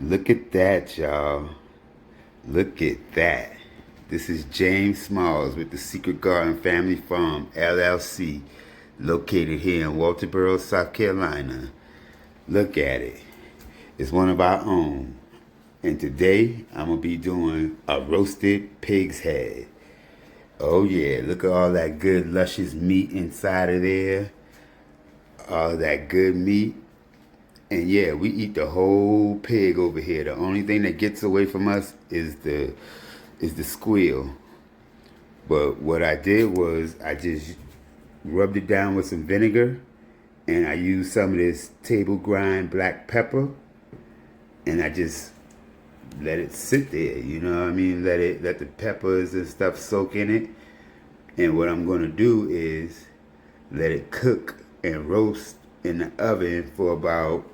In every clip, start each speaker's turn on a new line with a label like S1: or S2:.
S1: Look at that, y'all. Look at that. This is James Smalls with the Secret Garden Family Farm, LLC, located here in Walterboro, South Carolina. Look at it. It's one of our own. And today, I'm going to be doing a roasted pig's head. Oh yeah, look at all that good luscious meat inside of there. All that good meat. And yeah, we eat the whole pig over here. The only thing that gets away from us is the squeal. But what I did was I just rubbed it down with some vinegar, and I used some of this table grind black pepper, and I just let it sit there, you know what I mean? Let the peppers and stuff soak in it. And what I'm gonna do is let it cook and roast in the oven for about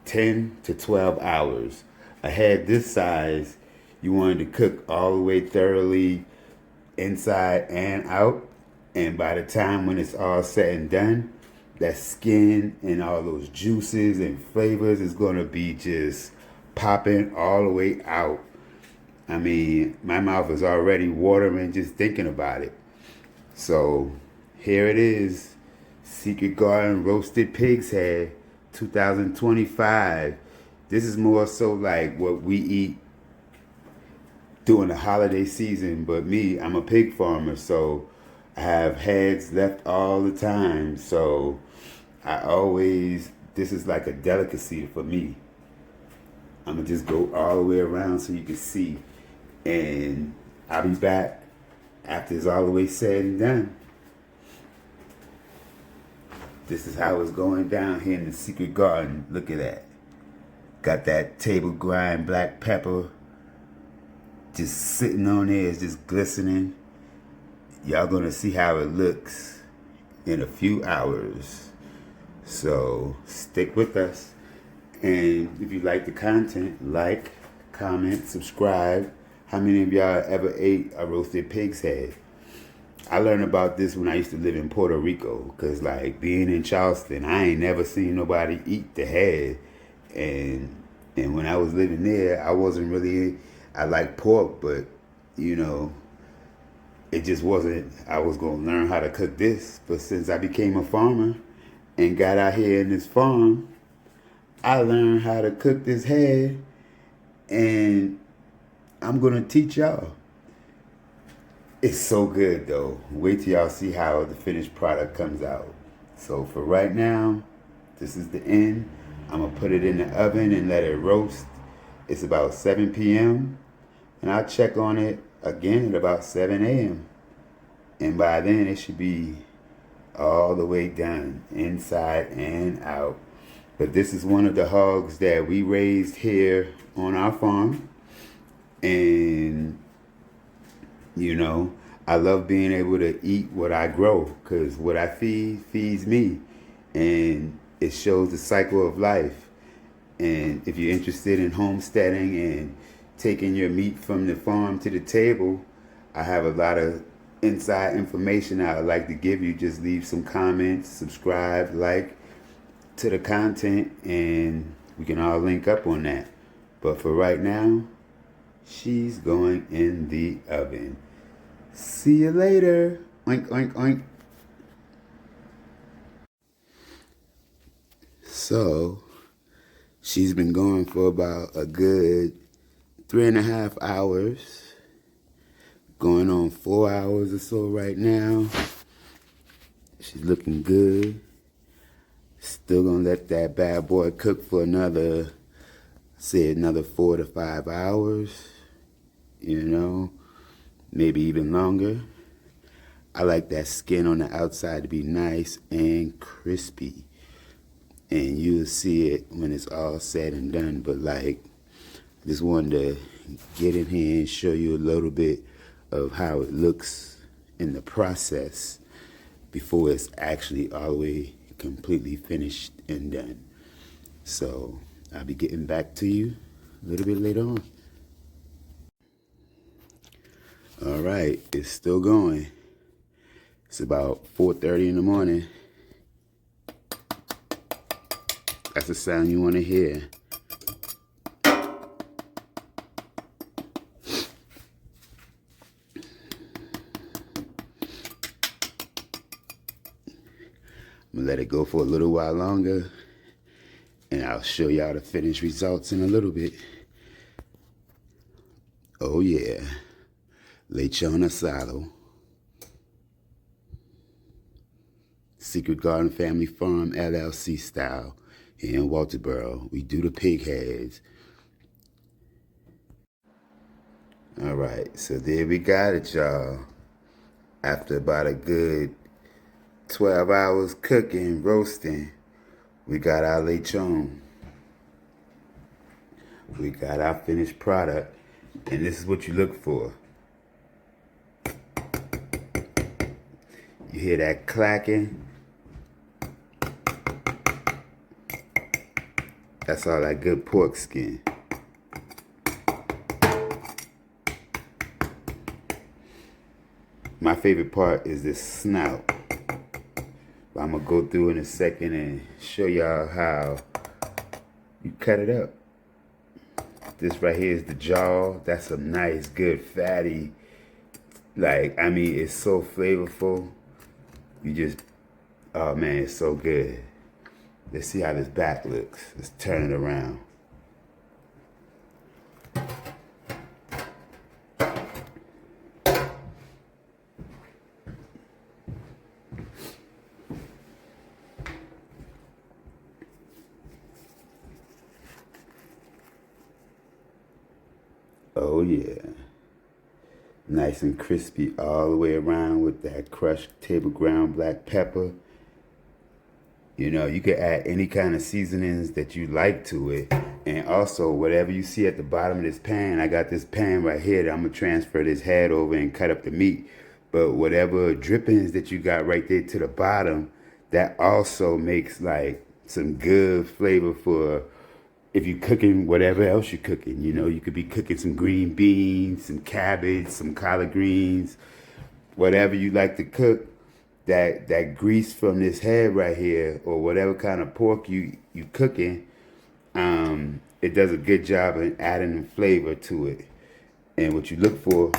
S1: 10 to 12 hours. I had this size. You wanted to cook all the way thoroughly inside and out. And by the time when it's all said and done, that skin and all those juices and flavors is going to be just popping all the way out. I mean, my mouth is already watering just thinking about it. So here it is, Secret Garden Roasted Pig's Head 2025. This is more so like what we eat during the holiday season, but me, I'm a pig farmer, so I have heads left all the time. So this is like a delicacy for me. I'm gonna just go all the way around so you can see. And I'll be back after it's all the way said and done. This is how it's going down here in the Secret Garden. Look at that. Got that table grind black pepper just sitting on there. It's just glistening. Y'all gonna see how it looks in a few hours. So stick with us. And if you like the content, like, comment, subscribe. How many of y'all ever ate a roasted pig's head? I learned about this when I used to live in Puerto Rico, because like being in Charleston, I ain't never seen nobody eat the head. And when I was living there, I like pork, but you know, it just wasn't, I was going to learn how to cook this. But since I became a farmer and got out here in this farm, I learned how to cook this head, and I'm going to teach y'all. It's so good though. Wait till y'all see how the finished product comes out. So for right now, this is the end. I'm gonna put it in the oven and let it roast. It's about 7 p.m. and I'll check on it again at about 7 a.m. And by then it should be all the way done, inside and out. But this is one of the hogs that we raised here on our farm. And you know, I love being able to eat what I grow, because what I feed feeds me, and it shows the cycle of life. And if you're interested in homesteading and taking your meat from the farm to the table, I have a lot of inside information I would like to give you. Just leave some comments, subscribe, like to the content, and we can all link up on that. But for right now, she's going in the oven. See you later. Oink, oink, oink. So, she's been going for about a good 3.5 hours. Going on 4 hours or so right now. She's looking good. Still gonna let that bad boy cook for another 4 to 5 hours. You know, maybe even longer. I like that skin on the outside to be nice and crispy. And you'll see it when it's all said and done. But like, I just wanted to get in here and show you a little bit of how it looks in the process before it's actually all the way completely finished and done. So I'll be getting back to you a little bit later on. All right, it's still going. It's about 4:30 in the morning. That's the sound you want to hear. let it go for a little while longer, and I'll show y'all the finished results in a little bit. Oh yeah, Lechon Asado, Secret Garden Family Farm LLC style here in Walterboro. We do the pig heads. All right, so there we got it, y'all. After about a good 12 hours cooking, roasting, we got our lechon. We got our finished product, and this is what you look for. You hear that clacking? That's all that good pork skin. My favorite part is this snout. I'm gonna go through in a second and show y'all how you cut it up. This right here is the jaw. That's a nice, good, fatty, it's so flavorful. You just, oh man, it's so good. Let's see how this back looks. Let's turn it around. Oh yeah. Nice and crispy all the way around with that crushed table ground black pepper. You know, you could add any kind of seasonings that you like to it. And also, whatever you see at the bottom of this pan, I got this pan right here that I'm going to transfer this head over and cut up the meat. But whatever drippings that you got right there to the bottom, that also makes like some good flavor for if you're cooking whatever else you're cooking. You know, you could be cooking some green beans, some cabbage, some collard greens, whatever you like to cook. That grease from this head right here, or whatever kind of pork you cooking, it does a good job in adding flavor to it. And what you look for,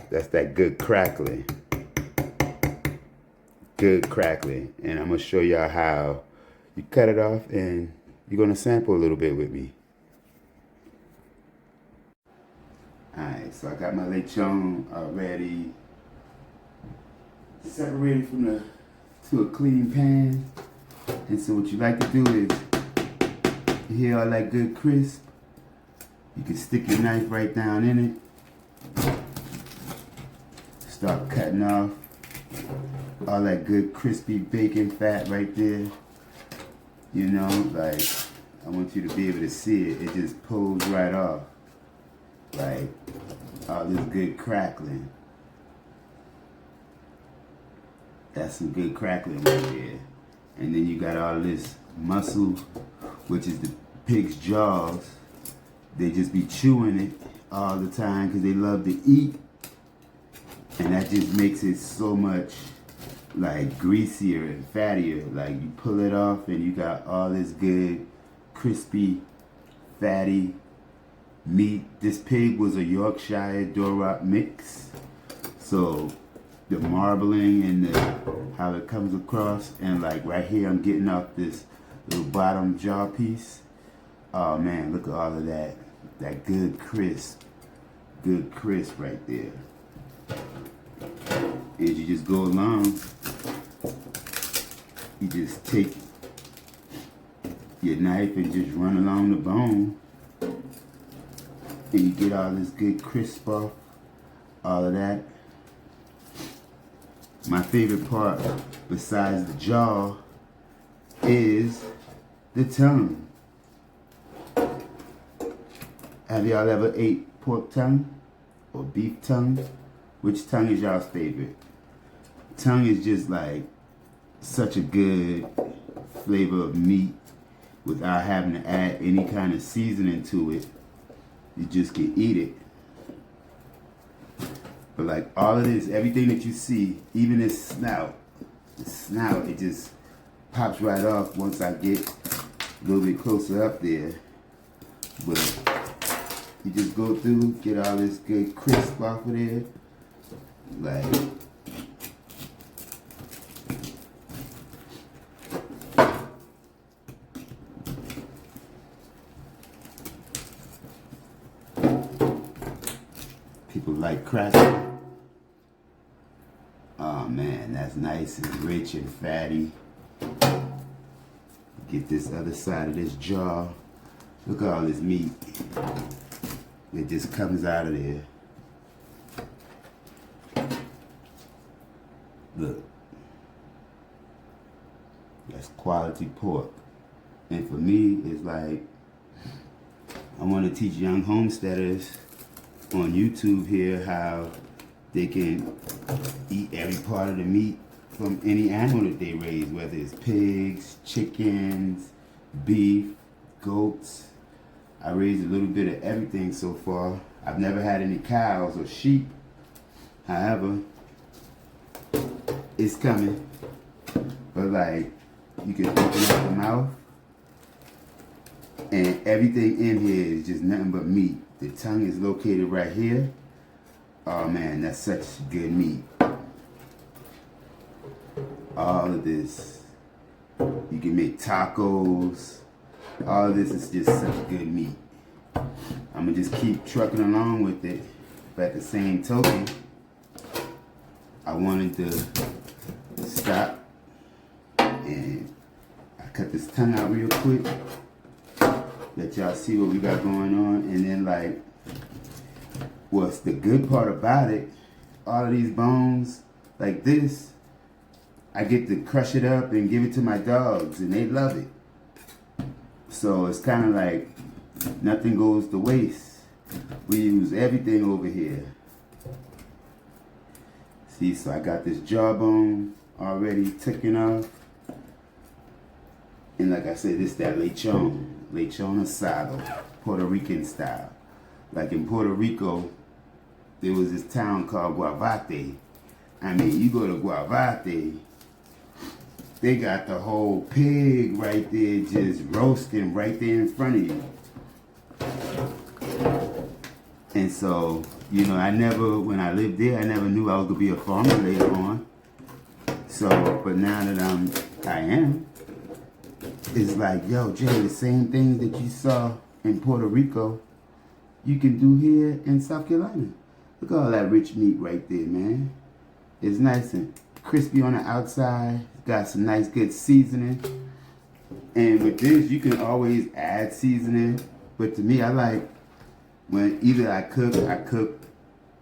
S1: that's that good crackling. Good crackling. And I'm gonna show y'all how you cut it off, and you're gonna sample a little bit with me. Alright, so I got my lechon already separated to a clean pan. And so what you like to do is, you hear all that good crisp, you can stick your knife right down in it, start cutting off all that good crispy bacon fat right there. You know, like, I want you to be able to see it. It just pulls right off, like all this good crackling. That's some good crackling right there. And then you got all this muscle, which is the pig's jaws. They just be chewing it all the time because they love to eat. And that just makes it so much like greasier and fattier. Like you pull it off and you got all this good, crispy, fatty meat. This pig was a Yorkshire Duroc mix. So the marbling and how it comes across, and like right here I'm getting off this little bottom jaw piece. Oh man, look at all of that good crisp right there. As you just go along, you just take your knife and just run along the bone, and you get all this good crisp off all of that. My favorite part, besides the jaw, is the tongue. Have y'all ever ate pork tongue or beef tongue? Which tongue is y'all's favorite? Tongue is just like such a good flavor of meat without having to add any kind of seasoning to it. You just can eat it. But like all of this, everything that you see, even this snout, it just pops right off once I get a little bit closer up there. But you just go through, get all this good crisp off of there. Like, people like cracker. Oh man, that's nice and rich and fatty. Get this other side of this jar. Look at all this meat. It just comes out of there. Look. That's quality pork. And for me, it's like, I want to teach young homesteaders on YouTube here how they can eat every part of the meat from any animal that they raise, whether it's pigs, chickens, beef, goats. I raised a little bit of everything so far. I've never had any cows or sheep. However, it's coming. But like, you can open up the mouth and everything in here is just nothing but meat. The tongue is located right here. Oh man, that's such good meat. All of this. You can make tacos. All of this is just such good meat. I'm gonna just keep trucking along with it. But at the same token, I wanted to stop and I cut this tongue out real quick. Let y'all see what we got going on. And then like, what's the good part about it, all of these bones like this, I get to crush it up and give it to my dogs and they love it. So it's kind of like nothing goes to waste. We use everything over here. See, so I got this jawbone already taken off. And like I said, this is that lechon asado, Puerto Rican style. Like in Puerto Rico, there was this town called Guavate. I mean, you go to Guavate, they got the whole pig right there just roasting right there in front of you. And so, you know, when I lived there, I never knew I was gonna be a farmer later on. So, but now that I am, it's like, yo, Jay, the same things that you saw in Puerto Rico, you can do here in South Carolina. Look at all that rich meat right there, man. It's nice and crispy on the outside. It's got some nice good seasoning. And with this, you can always add seasoning. But to me, I like when either I cook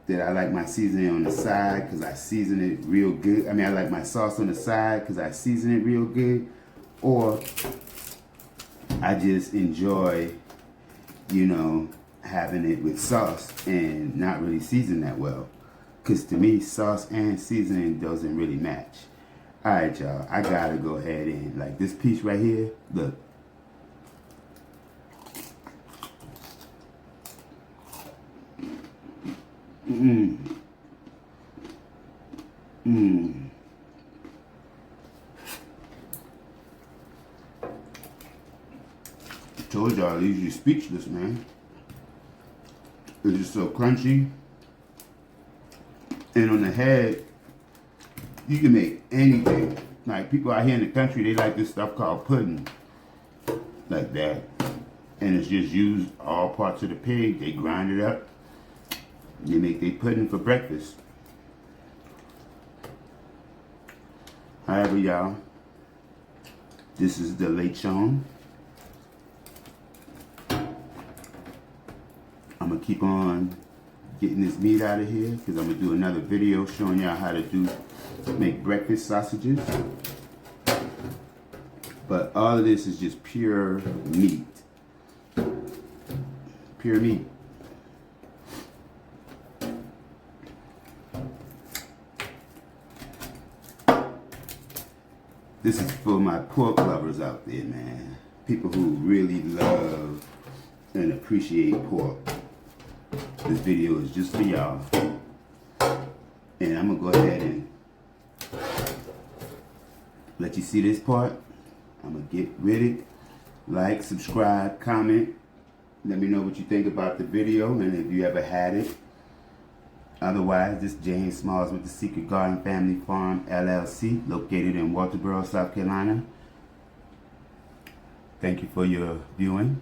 S1: that I like my seasoning on the side because I season it real good. I mean, I like my sauce on the side because I season it real good. Or I just enjoy, you know, having it with sauce and not really season that well. Because to me, sauce and seasoning doesn't really match. Alright, y'all, I gotta go ahead and, like this piece right here, look. Told y'all, leaves you speechless, man. It's just so crunchy. And on the head, you can make anything. Like people out here in the country, they like this stuff called pudding. Like that. And it's just used all parts of the pig. They grind it up. They make their pudding for breakfast. However, y'all, this is the lechon. I'm gonna keep on getting this meat out of here because I'm gonna do another video showing y'all how to make breakfast sausages. But all of this is just pure meat. Pure meat. This is for my pork lovers out there, man. People who really love and appreciate pork. This video is just for y'all. And I'm gonna go ahead and let you see this part. I'm gonna get with it. Like, subscribe, comment. Let me know what you think about the video and if you ever had it. Otherwise, this is James Smalls with the Secret Garden Family Farm LLC, located in Walterboro, South Carolina. Thank you for your viewing.